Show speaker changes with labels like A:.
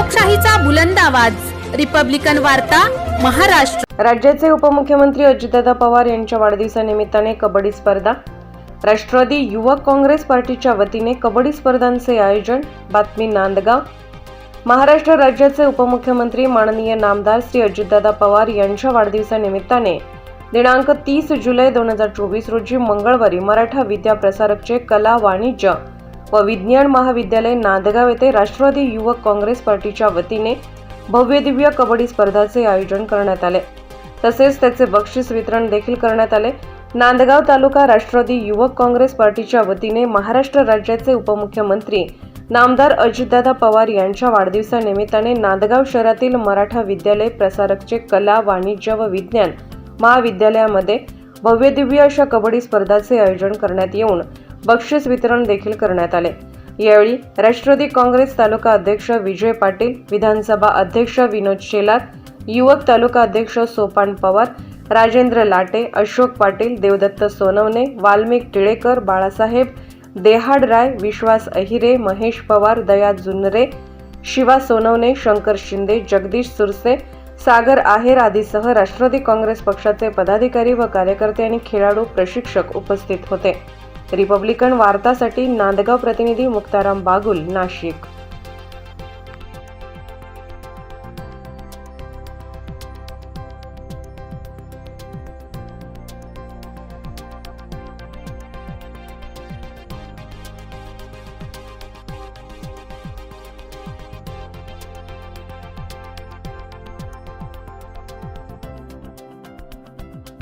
A: लोकशाहीचा बुलंद आवाज, रिपब्लिकन वार्ता, महाराष्ट्र।
B: राज्याचे उपमुख्यमंत्री अजितदादा पवार यांच्या वाढदिवसानिमित्ताने कबड्डी स्पर्धा। राष्ट्रवादी युवक काँग्रेस पार्टीच्या वतीने कबड्डी स्पर्धांचे आयोजन। बातमी नांदगाव। महाराष्ट्र राज्याचे उपमुख्यमंत्री माननीय नामदार श्री अजितदादा पवार यांच्या वाढदिवसानिमित्ताने दिनांक 30 जुलै 2024 रोजी मंगळवारी मराठा विद्या प्रसारकचे कला, वाणिज्य व विज्ञान महाविद्यालय नांदगाव येथे राष्ट्रवादी युवक काँग्रेस पार्टीच्या वतीने भव्य दिव्य कबड्डी स्पर्धाचे आयोजन करण्यात आले। तसेच त्याचे बक्षीस वितरण देखील करण्यात आले। नांदगाव तालुका राष्ट्रवादी युवक काँग्रेस पार्टीच्या वतीने महाराष्ट्र राज्याचे उपमुख्यमंत्री नामदार अजितदादा पवार यांच्या वाढदिवसानिमित्ताने नांदगाव शहरातील मराठा विद्यालय प्रसारकचे कला, वाणिज्य व विज्ञान महाविद्यालयामध्ये भव्य दिव्य अशा कबड्डी स्पर्धाचे आयोजन करण्यात येऊन बक्षीस वितरण देखील करण्यात आले। यावेळी राष्ट्रवादी काँग्रेस तालुका अध्यक्ष विजय पाटील, विधानसभा अध्यक्ष विनोद शेलार, युवक तालुका अध्यक्ष सोपान पवार, राजेंद्र लाटे, अशोक पाटील, देवदत्त सोनवणे, वाल्मिक टिळेकर, बाळासाहेब देहाडराय, विश्वास अहिरे, महेश पवार, दया जुन्नरे, शिवा सोनवणे, शंकर शिंदे, जगदीश सुरसे, सागर आहेर आदीसह राष्ट्रवादी काँग्रेस पक्षाचे पदाधिकारी व कार्यकर्ते आणि खेळाडू, प्रशिक्षक उपस्थित होते। रिपब्लिकन वार्तासाठी नांदगाव प्रतिनिधी मुक्ताराम बागुल, नाशिक।